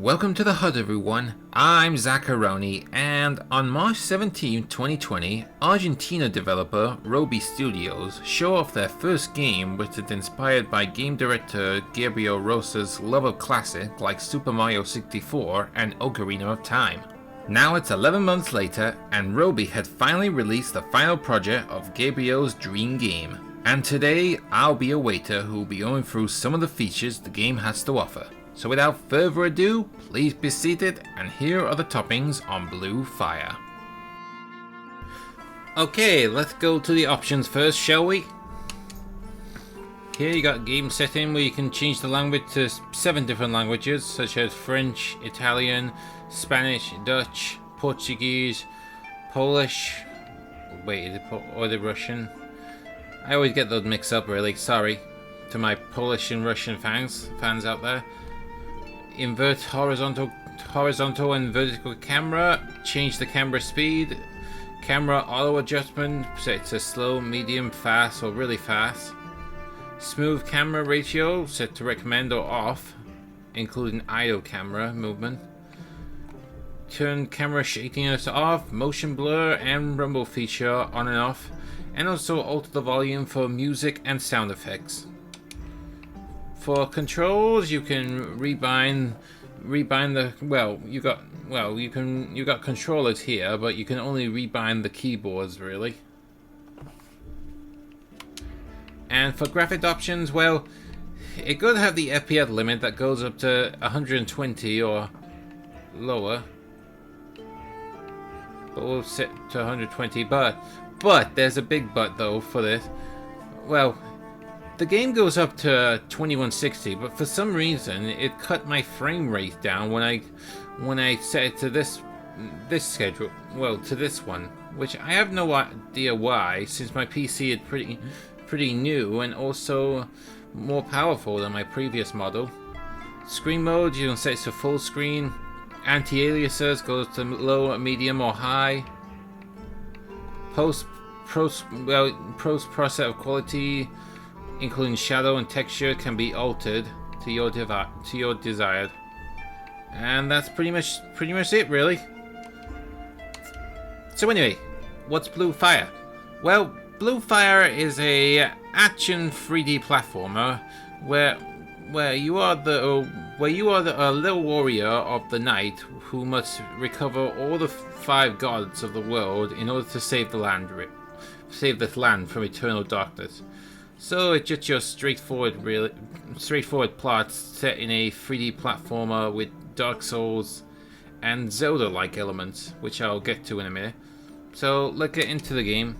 Welcome to the HUD everyone, I'm Zacharoni, and on March 17, 2020, Argentina developer Roby Studios show off their first game, which is inspired by game director Gabriel Rosa's love of classics like Super Mario 64 and Ocarina of Time. Now it's 11 months later, and Roby had finally released the final project of Gabriel's dream game. And today, I'll be a waiter who will be going through some of the features the game has to offer. So without further ado, please be seated, and here are the toppings on Blue Fire. Okay, let's go to the options first, shall we? Here you got game setting where you can change the language to 7 different languages, such as French, Italian, Spanish, Dutch, Portuguese, Polish, or the Russian. I always get those mixed up, really, sorry to my Polish and Russian fans out there. Invert horizontal and vertical camera, change the camera speed, camera auto adjustment, set it to slow, medium, fast, or really fast. Smooth camera ratio, set to recommend or off, including idle camera movement. Turn camera shakiness off, motion blur and rumble feature on and off, and also alter the volume for music and sound effects. For controls, you can rebind the you got controllers here, but you can only rebind the keyboards really. And for graphic options, well, it could have the FPS limit that goes up to 120 or lower, but we'll set to 120. But there's a big but though for this. Well, the game goes up to 2160, but for some reason it cut my frame rate down when I set it to this schedule. Well, to this one, which I have no idea why, since my PC is pretty new and also more powerful than my previous model. Screen mode, you can set it to full screen. Anti-aliases goes to low, medium, or high. Post process quality, including shadow and texture, can be altered to your desired. And that's pretty much it, really. So anyway, what's Blue Fire? Well, Blue Fire is a action 3D platformer where you are a little warrior of the night who must recover all the 5 gods of the world in order to save this land from eternal darkness. So it's just your straightforward plot set in a 3D platformer with Dark Souls and Zelda-like elements, which I'll get to in a minute. So let's get into the game.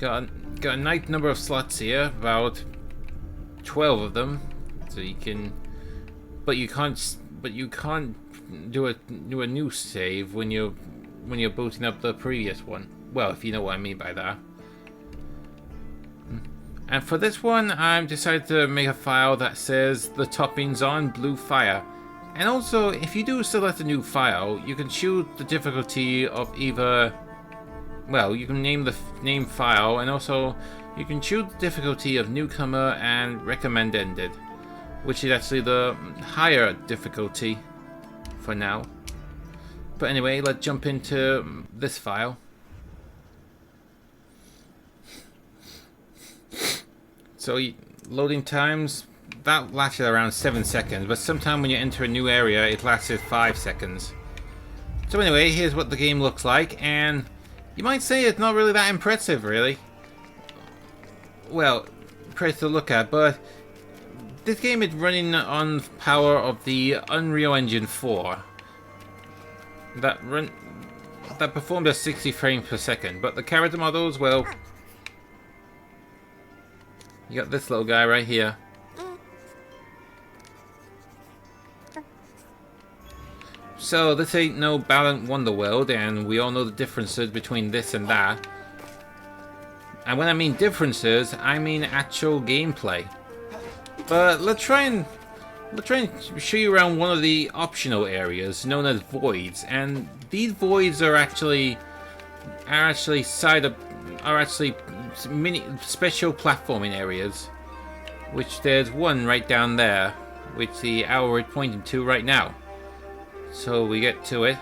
Got a nice number of slots here, about 12 of them. So you can, but you can't do a new save when you're booting up the previous one. Well, if you know what I mean by that. And for this one, I've decided to make a file that says the toppings on Blue Fire. And also, if you do select a new file, you can choose the difficulty of either, well, you can name the name file, and also you can choose the difficulty of newcomer and recommended, which is actually the higher difficulty for now. But anyway, let's jump into this file. So loading times, that lasted around 7 seconds, but sometimes when you enter a new area it lasted 5 seconds. So anyway, here's what the game looks like, and you might say it's not really that impressive, really. Well, impressive to look at, but this game is running on power of the Unreal Engine 4 that performed at 60 frames per second, but the character models, well, you got this little guy right here. So this ain't no Balanced Wonderworld, and we all know the differences between this and that. And when I mean differences, I mean actual gameplay. But let's try and show you around one of the optional areas known as voids. And these voids are actually mini special platforming areas, which there's one right down there which the arrow is pointing to right now. So we get to it.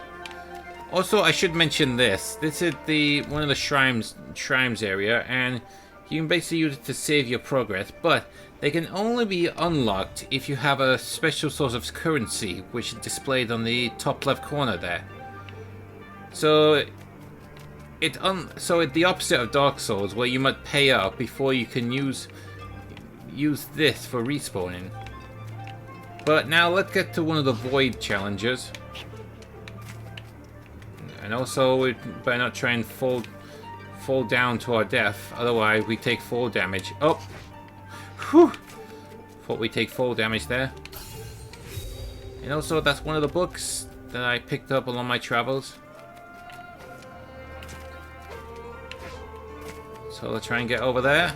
Also, I should mention this. This is one of the shrines area, and you can basically use it to save your progress, but they can only be unlocked if you have a special source of currency, which is displayed on the top left corner there. So it's the opposite of Dark Souls, where you must pay up before you can use this for respawning. But now let's get to one of the void challenges. And also, we better not try and fall down to our death, otherwise we take fall damage. Oh! Whew! Thought we take fall damage there. And also, that's one of the books that I picked up along my travels. So let's try and get over there.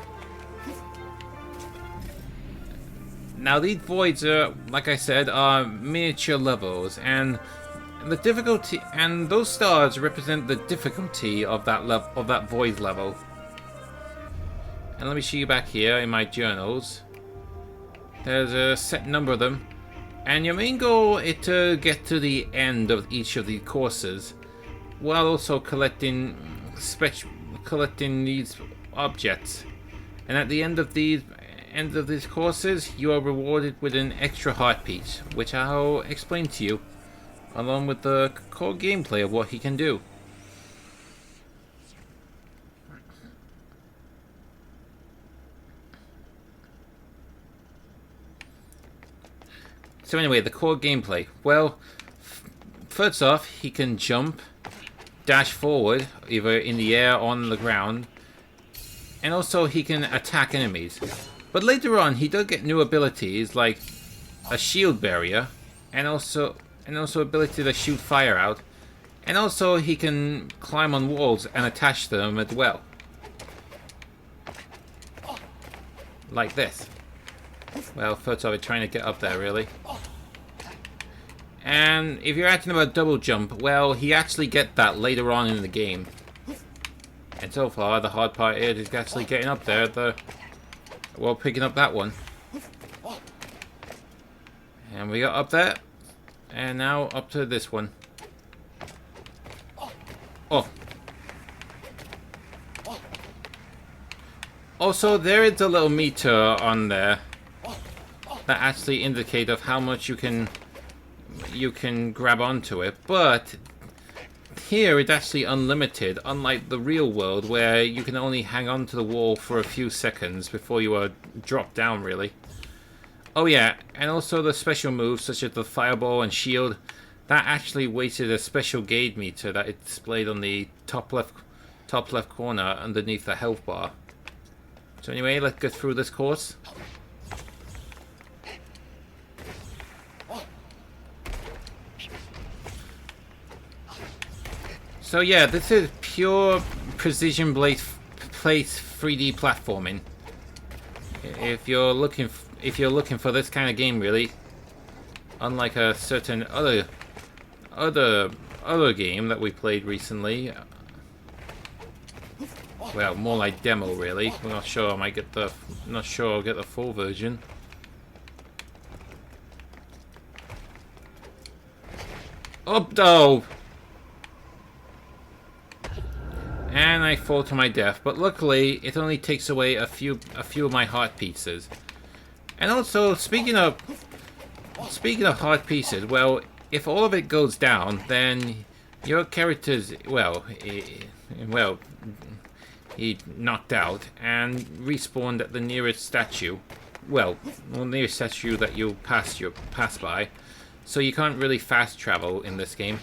Now these voids are, like I said, are miniature levels, and the difficulty, and those stars represent the difficulty of that void level. And let me show you back here in my journals. There's a set number of them, and your main goal is to get to the end of each of the courses, while also collecting these objects. And at the end of these courses, you are rewarded with an extra heart piece, which I'll explain to you, along with the core gameplay of what he can do. So anyway, the core gameplay. Well, first off, he can jump, dash forward, either in the air or on the ground, and also he can attack enemies. But later on, he does get new abilities like a shield barrier, and also ability to shoot fire out, and also he can climb on walls and attach them as well, like this. Well, first off, we're trying to get up there really. And if you're asking about double jump, well, he actually get that later on in the game. And so far, the hard part is actually getting up there. Well, picking up that one. And we got up there. And now up to this one. Oh. Also, there is a little meter on there that actually indicate of how much you can grab onto it, but here it's actually unlimited, unlike the real world where you can only hang on to the wall for a few seconds before you are dropped down really. Oh yeah, and also the special moves such as the fireball and shield, that actually weighted a special gauge meter that is displayed on the top left corner underneath the health bar. So anyway, let's get through this course. So yeah, this is pure precision blade 3D platforming. If you're looking for this kind of game, really, unlike a certain other game that we played recently. Well, more like demo, really. We're not sure. I'll get the full version. Oh no! And I fall to my death, but luckily it only takes away a few of my heart pieces. And also, speaking of heart pieces, well, if all of it goes down, then your character's he knocked out and respawned at the nearest statue. Well, the nearest statue that you pass by. So you can't really fast travel in this game.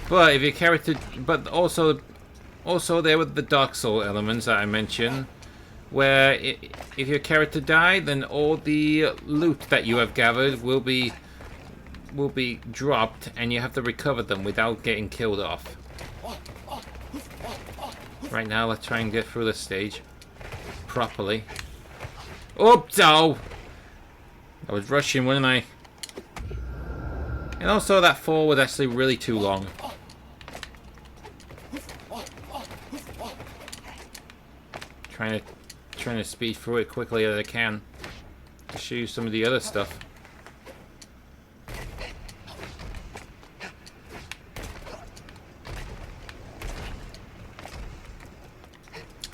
But if your character, also there were the Dark Soul elements that I mentioned, where if your character died, then all the loot that you have gathered will be dropped, and you have to recover them without getting killed off. Right now, let's try and get through this stage properly. Oops! Oh! I was rushing, wasn't I? And also, that fall was actually really too long. Trying to speed through it quickly as I can. to show you some of the other stuff.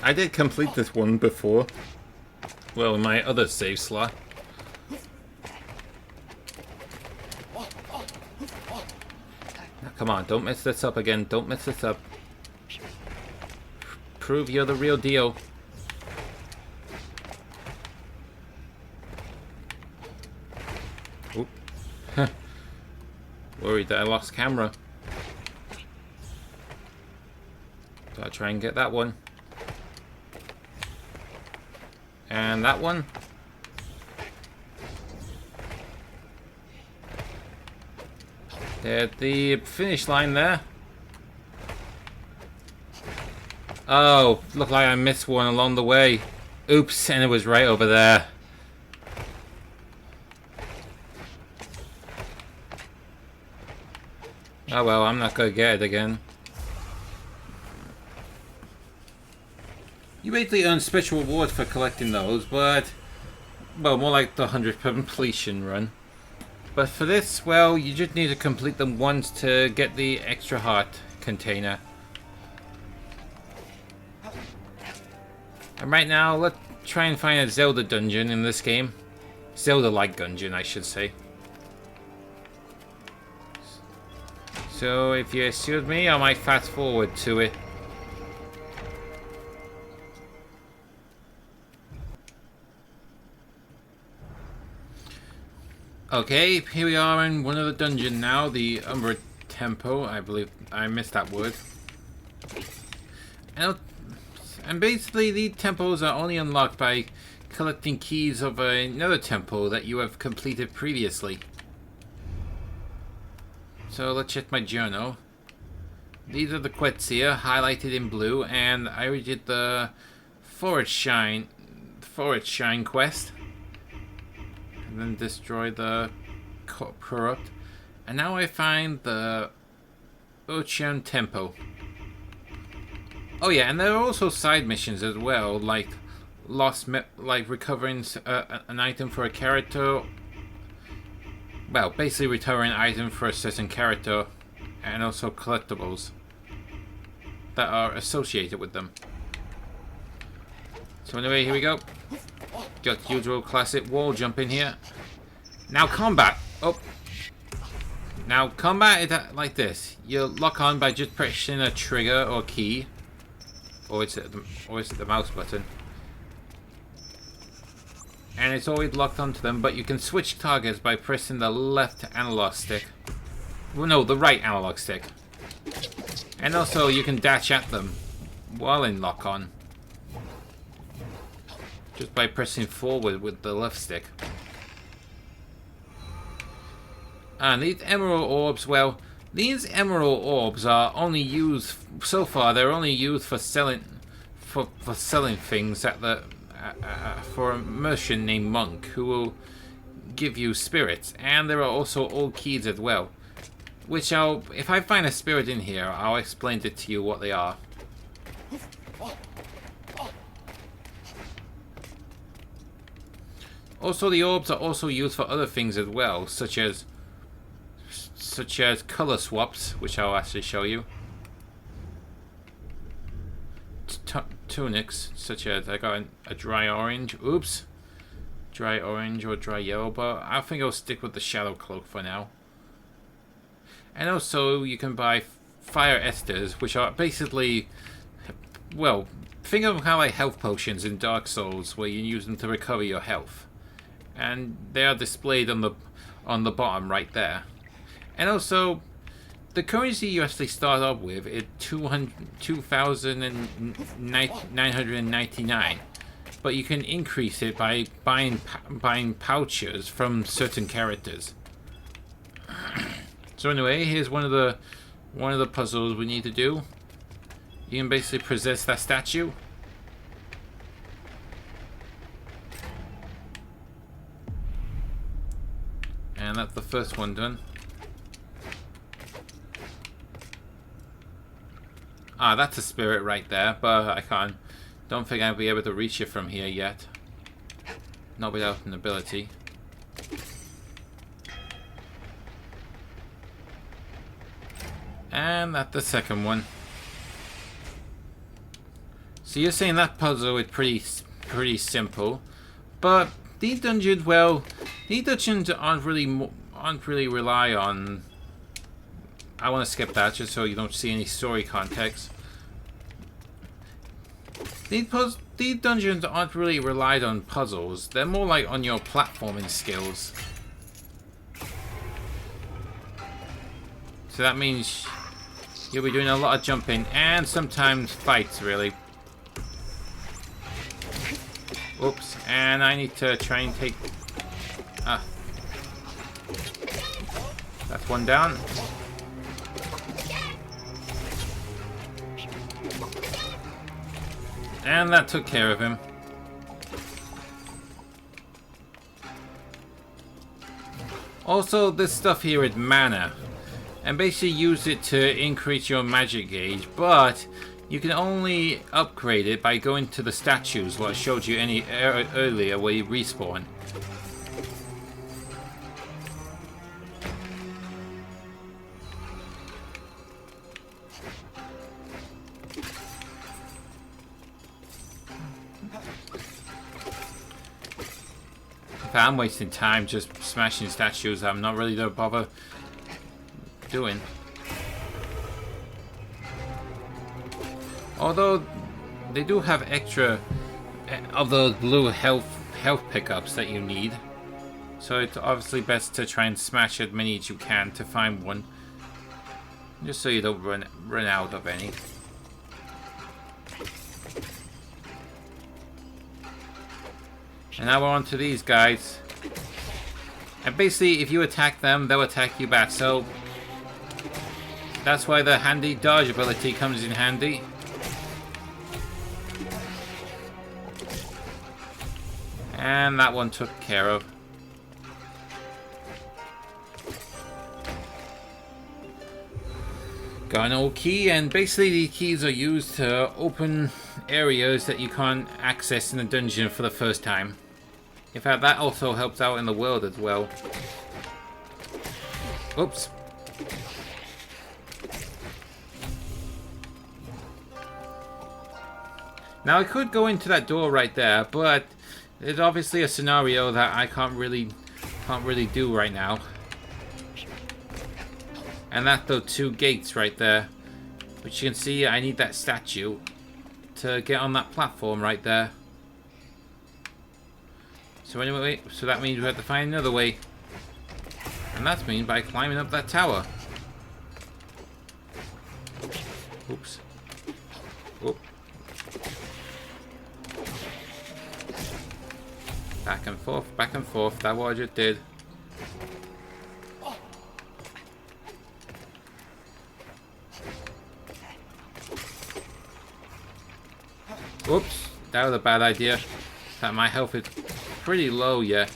I did complete this one before. Well, in my other save slot. Now, come on, don't mess this up again. Don't mess this up. Prove you're the real deal. Oop. Worried that I lost camera. So I'll try and get that one. And that one. There's the finish line there. Oh, looked like I missed one along the way. Oops, and it was right over there. Oh well, I'm not gonna get it again. You basically earn special rewards for collecting those, but... well, more like the 100 completion run. But for this, well, you just need to complete them once to get the extra heart container. And right now, let's try and find a Zelda dungeon in this game. Zelda-like dungeon, I should say. So, if you excuse me, I might fast forward to it. Okay, here we are in one of the dungeons now, the Umbra Temple. I believe I missed that word. And basically, the temples are only unlocked by collecting keys of another temple that you have completed previously. So let's check my journal. These are the quests here, highlighted in blue, and I already did the Forest Shine quest. And then destroy the corrupt. And now I find the Ocean Temple. Oh yeah, and there are also side missions as well, like like recovering an item for a character. Well, basically recovering an item for a certain character, and also collectibles that are associated with them. So anyway, here we go. Got the usual classic wall jump in here. Now combat. Oh. Now combat is like this. You lock on by just pressing a trigger or key. Or is it the mouse button? And it's always locked onto them, but you can switch targets by pressing the left analog stick. Well, no, the right analog stick. And also you can dash at them while in lock on. Just by pressing forward with the left stick. And these emerald orbs, well, these emerald orbs are only used so far. They're only used for selling, for selling things at the for a merchant named Monk who will give you spirits. And there are also old keys as well, which if I find a spirit in here, I'll explain it to you what they are. Also, the orbs are also used for other things as well, such as color swaps, which I'll actually show you. Tunics, such as I got a dry orange. Oops, dry orange or dry yellow, but I think I'll stick with the shadow cloak for now. And also, you can buy fire esters, which are basically, well, think of how like health potions in Dark Souls, where you use them to recover your health. And they are displayed on the bottom right there. And also, the currency you actually start up with is 2,999, but you can increase it by buying pouches from certain characters. So anyway, here's one of the puzzles we need to do. You can basically possess that statue. And that's the first one done. Ah, that's a spirit right there, but don't think I'll be able to reach it from here yet. Not without an ability. And that's the second one. So you're saying that puzzle is pretty simple, but these dungeons, well, these dungeons aren't really rely on. I want to skip that just so you don't see any story context. These dungeons aren't really relied on puzzles. They're more like on your platforming skills. So that means you'll be doing a lot of jumping and sometimes fights, really. Oops, and I need to try and take... Ah. That's one down. And that took care of him. Also, this stuff here is mana. And basically use it to increase your magic gauge, but you can only upgrade it by going to the statues, what I showed you earlier where you respawn. If I'm wasting time just smashing statues, I'm not really gonna bother doing. Although they do have extra of those blue health pickups that you need, so it's obviously best to try and smash as many as you can to find one, just so you don't run out of any. And now we're on to these guys, and basically if you attack them, they'll attack you back, so that's why the handy dodge ability comes in handy. And that one took care of. Got an old key, and basically these keys are used to open areas that you can't access in a dungeon for the first time. In fact, that also helps out in the world as well. Oops. Now I could go into that door right there, but it's obviously a scenario that I can't really do right now. And that's those two gates right there, which you can see I need that statue to get on that platform right there. So anyway, so that means we have to find another way, and that's means by climbing up that tower. Oops. Oop. Back and forth, back and forth. That's what I just did. Oops, that was a bad idea. That my health is pretty low yet.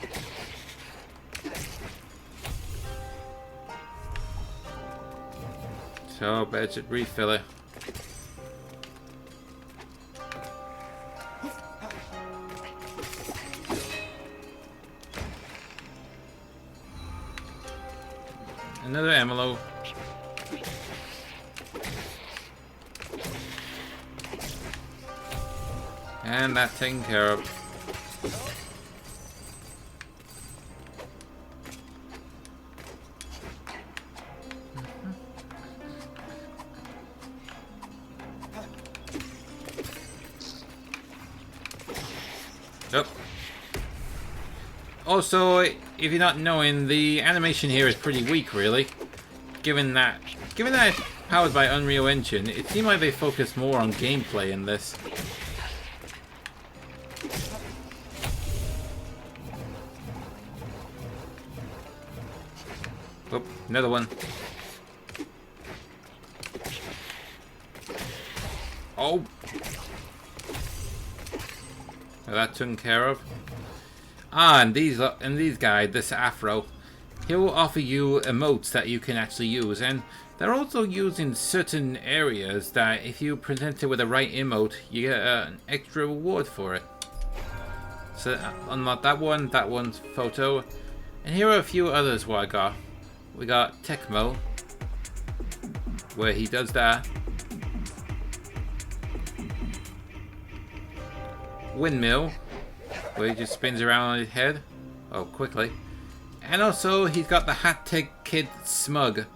So better just refill it. Another envelope. And that's taken care of. Yep. Also, if you're not knowing, the animation here is pretty weak, really. Given that it's powered by Unreal Engine, it seemed like they focused more on gameplay in this. Oh, another one. Oh! Well, that's taken care of. Ah, and these guys, this Afro, he'll offer you emotes that you can actually use, and they're also used in certain areas that if you present it with the right emote, you get an extra reward for it. So unlock that one's photo. And here are a few others what I got. We got Tecmo, where he does that. Windmill, where he just spins around on his head. Oh, quickly. And also, he's got the Hat Kid Smug,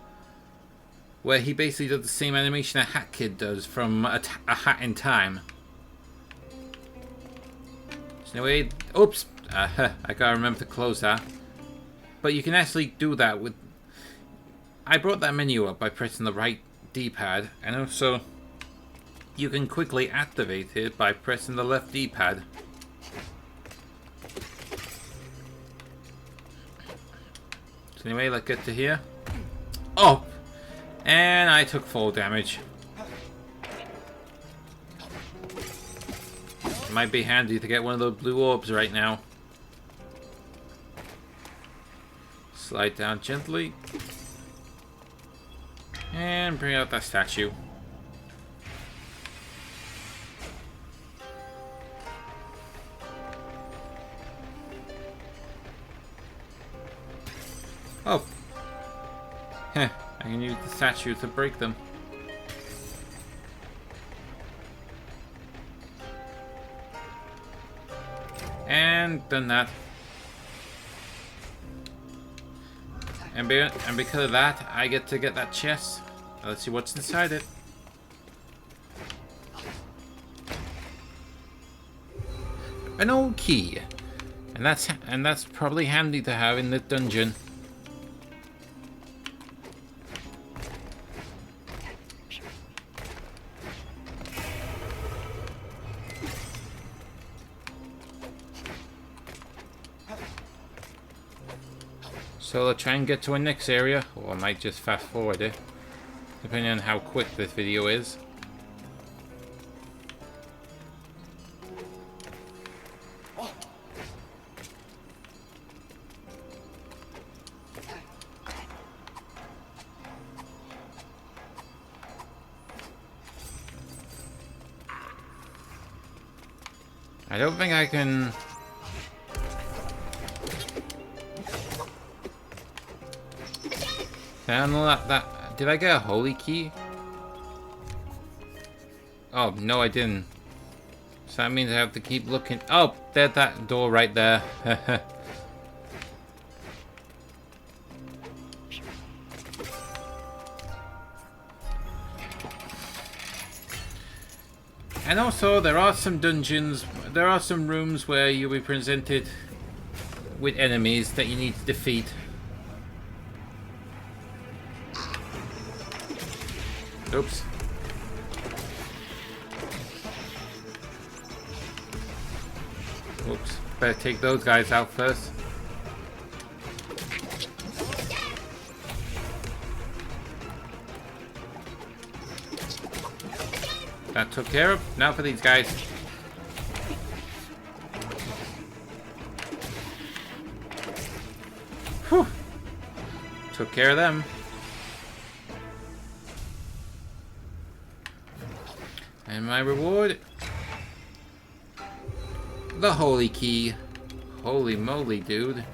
where he basically does the same animation a Hat Kid does from a Hat in Time. So anyway, oops, I gotta remember to close that. But you can actually do that with... I brought that menu up by pressing the right D-pad, and also you can quickly activate it by pressing the left D-pad. So anyway, let's get to here. Oh! And I took fall damage. It might be handy to get one of those blue orbs right now. Slide down gently. And bring out that statue. Oh. Heh. I can use the statue to break them. And done that. And because of that, I get to get that chest. Let's see what's inside it. An old key. And that's probably handy to have in the dungeon. So I'll try and get to our next area, or I might just fast forward it, depending on how quick this video is. I don't think I can... I don't know that... Did I get a holy key? Oh, no I didn't. So that means I have to keep looking... Oh, there's that door right there. And also, there are some dungeons, there are some rooms where you'll be presented with enemies that you need to defeat. Oops. Oops. Better take those guys out first. That took care of. Now for these guys. Whew. Took care of them. And my reward? The holy key. Holy moly, dude.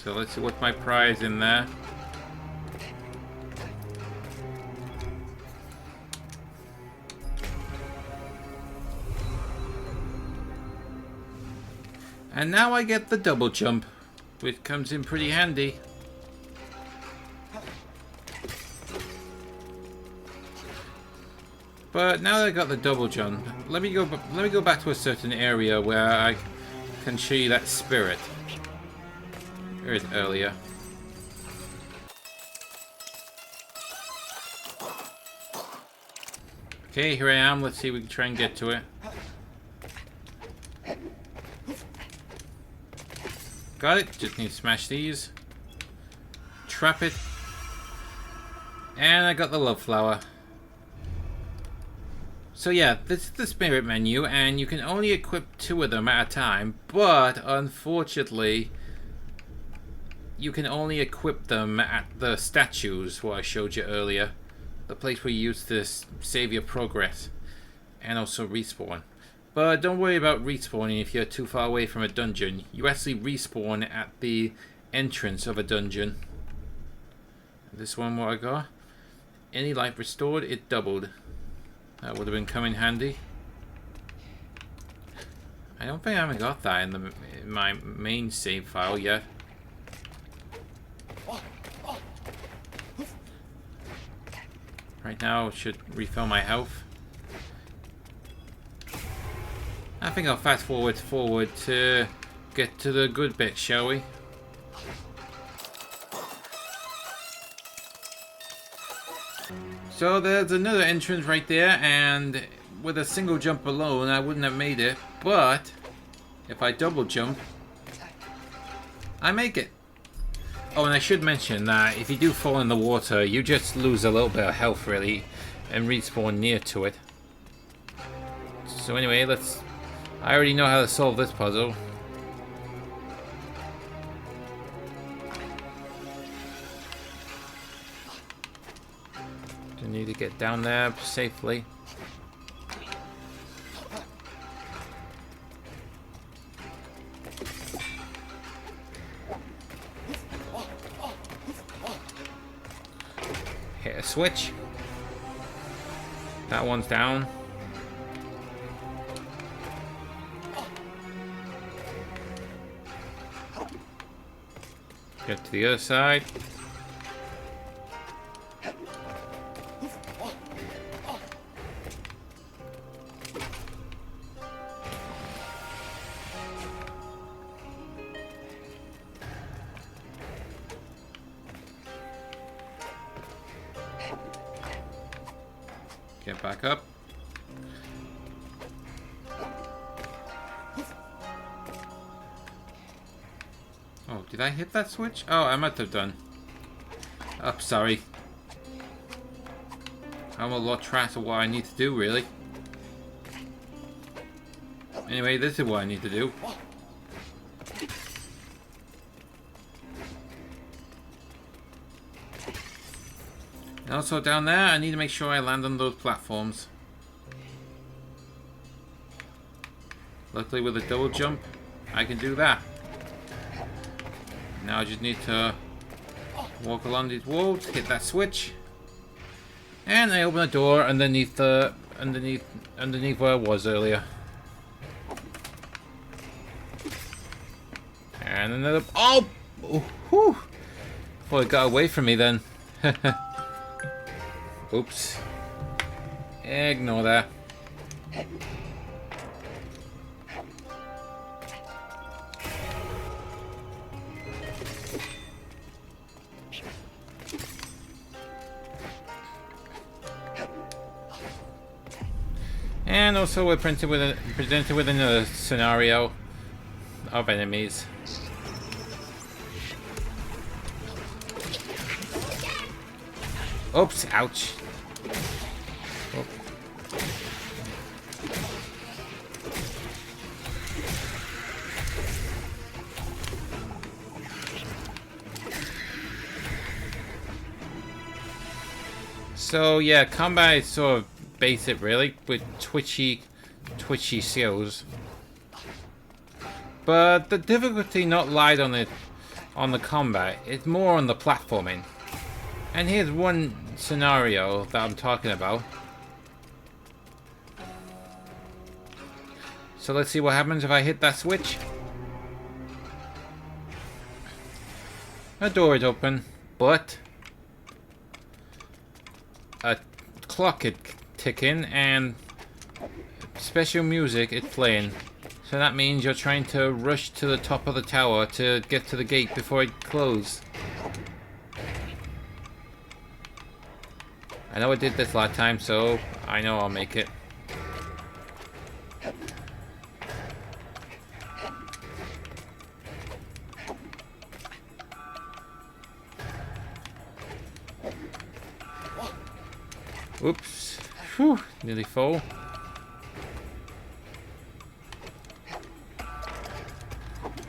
So let's see what's my prize in there. And now I get the double jump, which comes in pretty handy. But now that I got the double jump, let me go back to a certain area where I can show you that spirit. Here it is earlier. Okay, here I am. Let's see if we can try and get to it. Got it. Just need to smash these. Trap it. And I got the love flower. So yeah, this is the spirit menu, and you can only equip 2 of them at a time, but unfortunately, you can only equip them at the statues, what I showed you earlier. The place where you use to save your progress. And also respawn. But don't worry about respawning if you're too far away from a dungeon. You actually respawn at the entrance of a dungeon. This one, what I got? Any life restored, it doubled. That would have been come in handy. I don't think I haven't got that in my main save file yet. Right now, it should refill my health. I think I'll fast forward to get to the good bit, shall we? So there's another entrance right there, and with a single jump alone I wouldn't have made it, but if I double jump I make it. Oh, and I should mention that if you do fall in the water you just lose a little bit of health really and respawn near to it. So anyway, I already know how to solve this puzzle. I need to get down there safely. Hit a switch. That one's down. Get to the other side. Get back up. Oh, did I hit that switch? Oh, I must have done. Oh, sorry. I'm a lot trash of what I need to do, really. Anyway, this is what I need to do. And also down there, I need to make sure I land on those platforms. Luckily with a double jump, I can do that. Now I just need to walk along these walls, hit that switch, and I open a door underneath underneath where I was earlier. And another. Oh, whew! Thought it got away from me then. Oops. Ignore that. And also we're presented with another scenario of enemies. Oops, ouch. Oh. So yeah, combat is sort of basic really, with twitchy skills. But the difficulty not lied on the combat, it's more on the platforming. And here's one scenario that I'm talking about. So let's see what happens if I hit that switch. A door is open, but a clock is ticking and special music is playing. So that means you're trying to rush to the top of the tower to get to the gate before it closes. I know I did this last time, so I know I'll make it. Oops. Whew, nearly full.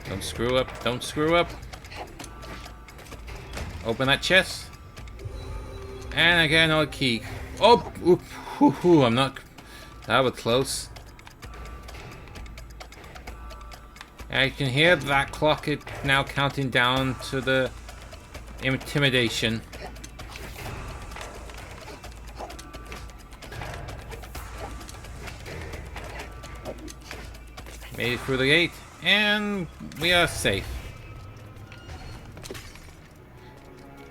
Don't screw up, don't screw up. Open that chest. And I get another key. Oh! Oop, I'm not... That was close. I can hear that clock is now counting down to the intimidation. Made it through the gate, and we are safe.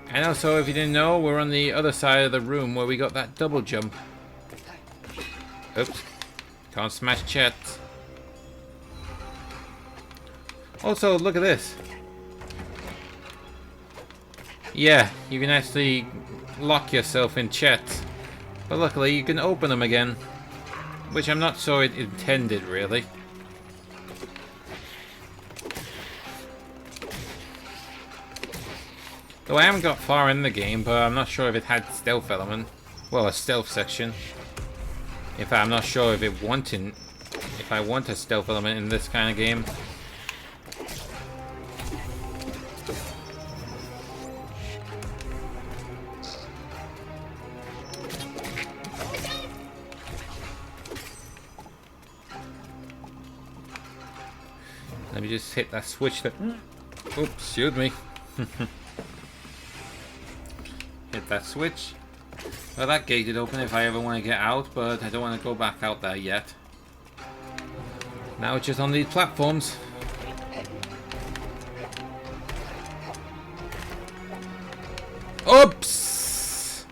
And also, if you didn't know, we're on the other side of the room where we got that double jump. Oops. Can't smash chests. Also, look at this. Yeah, you can actually lock yourself in chests. But luckily, you can open them again. Which I'm not sure it intended, really. Though I haven't got far in the game, but I'm not sure if it had stealth element. Well, a stealth section. In fact, I'm not sure if it wanted... If I want a stealth element in this kind of game. Let me just hit that switch that... Oops, excuse me. Hit that switch. Well, that gate is open if I ever want to get out, but I don't want to go back out there yet. Now it's just on these platforms. Oops!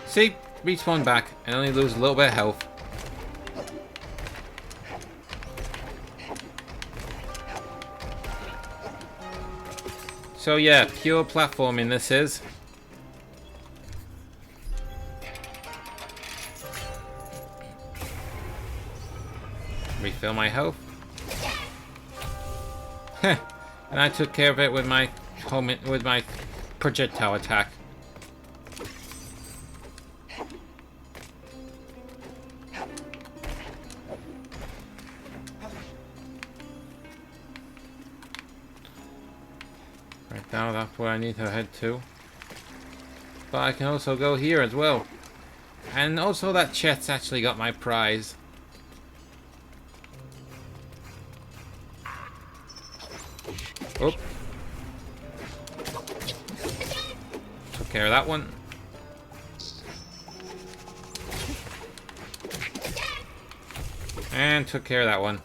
See? Respawn back and only lose a little bit of health. So yeah, pure platforming this is. Refill my health. Heh. And I took care of it with my projectile attack. Right now, that's where I need to head to. But I can also go here as well. And also that chest's actually got my prize. Oop. Took care of that one. And took care of that one.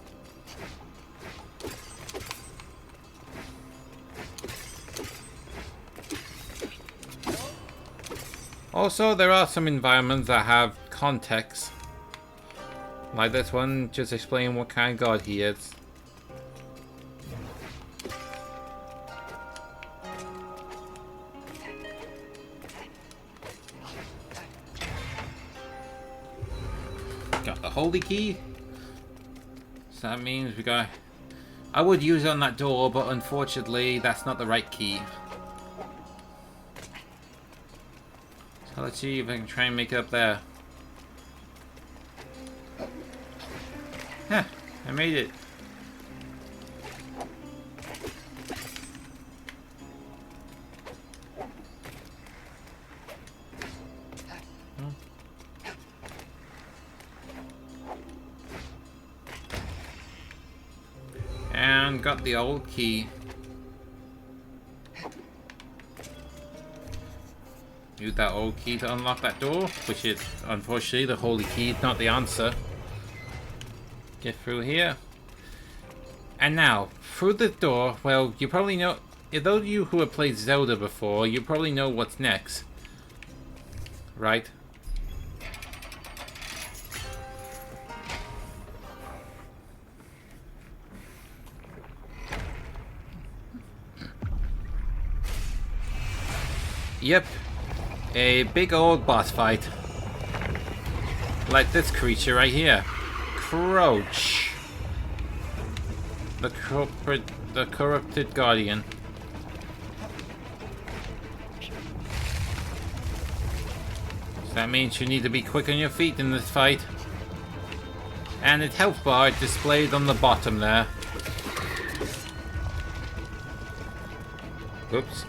Also, there are some environments that have context. Like this one, just explaining what kind of god he is. Got the holy key. So that means we got... I would use it on that door, but unfortunately that's not the right key. So let's see if I can try and make it up there. Huh, I made it. And got the old key. Use that old key to unlock that door, which is unfortunately the holy key, not the answer. Get through here. And now, through the door, well, you probably know, those of you who have played Zelda before, you probably know what's next. Right? Yep. A big old boss fight. Like this creature right here. Crouch. The corrupted guardian. So that means you need to be quick on your feet in this fight. And its health bar is displayed on the bottom there. Oops.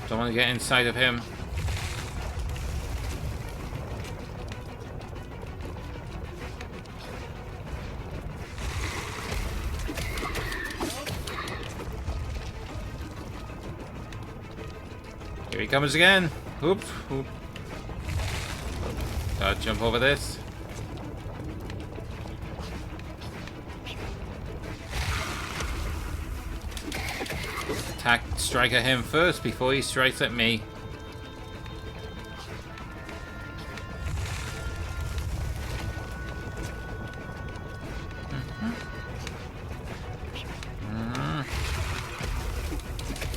Don't want to get inside of him. Here he comes again. Oops. Oop. Gotta jump over this. Strike at him first before he strikes at me.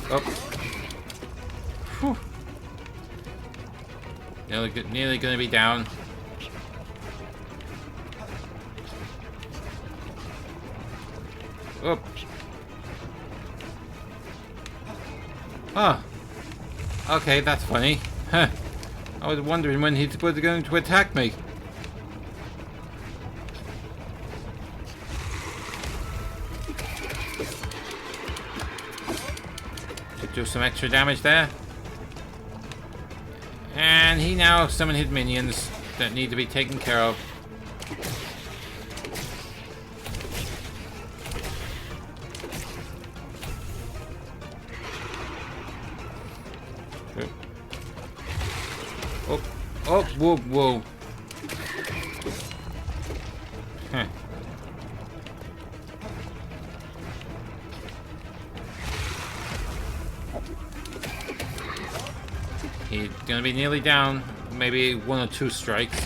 Oh. Whew. Nearly gonna be down. Oh. Oh. Okay, that's funny. Huh. I was wondering when he was going to attack me. Should do some extra damage there. And he now summoned his minions that need to be taken care of. Oh, whoa, whoa. Huh. He's gonna be nearly down. Maybe 1 or 2 strikes.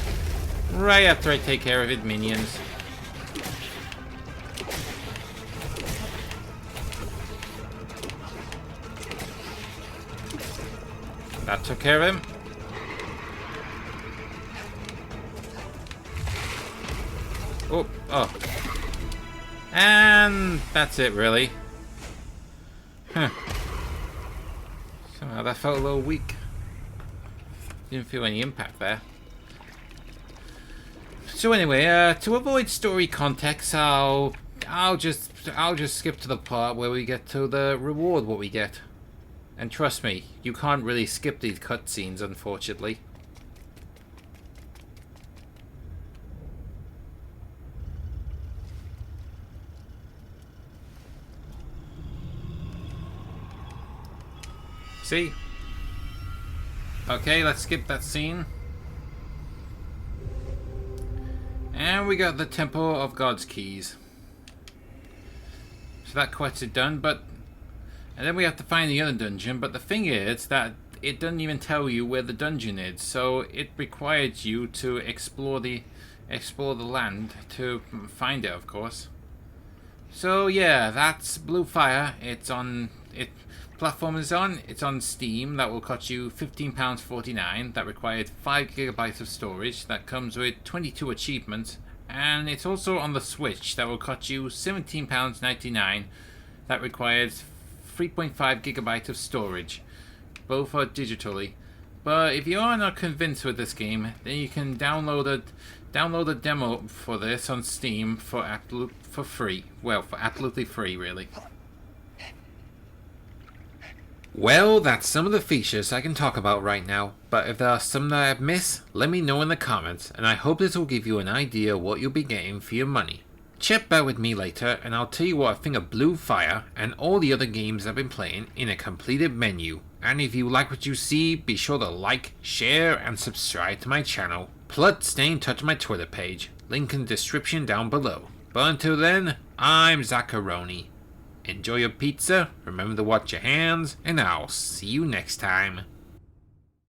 Right after I take care of his minions. That took care of him. Oh, oh. And that's it, really. Huh. Somehow that felt a little weak. Didn't feel any impact there. So anyway, to avoid story context, I'll just skip to the part where we get to the reward what we get. And trust me, you can't really skip these cutscenes, unfortunately. See? Okay, let's skip that scene. And we got the Temple of God's Keys. So that quest is done, but... And then we have to find the other dungeon, but the thing is that it doesn't even tell you where the dungeon is, so it requires you to explore the land to find it, of course. So yeah, that's Blue Fire. It's on... Platform is on. It's on Steam. That will cost you £15.49. That required 5 GB of storage. That comes with 22 achievements. And it's also on the Switch. That will cost you £17.99. That requires 3.5 GB of storage. Both are digitally. But if you are not convinced with this game, then you can download a demo for this on Steam for free. Well, for absolutely free, really. Well, that's some of the features I can talk about right now, but if there are some that I've missed, let me know in the comments, and I hope this will give you an idea what you'll be getting for your money. Check back with me later, and I'll tell you what I think of Blue Fire and all the other games I've been playing in a completed menu. And if you like what you see, be sure to like, share, and subscribe to my channel. Plus, stay in touch with my Twitter page, link in the description down below. But until then, I'm Zacharoni. Enjoy your pizza, remember to wash your hands, and I'll see you next time.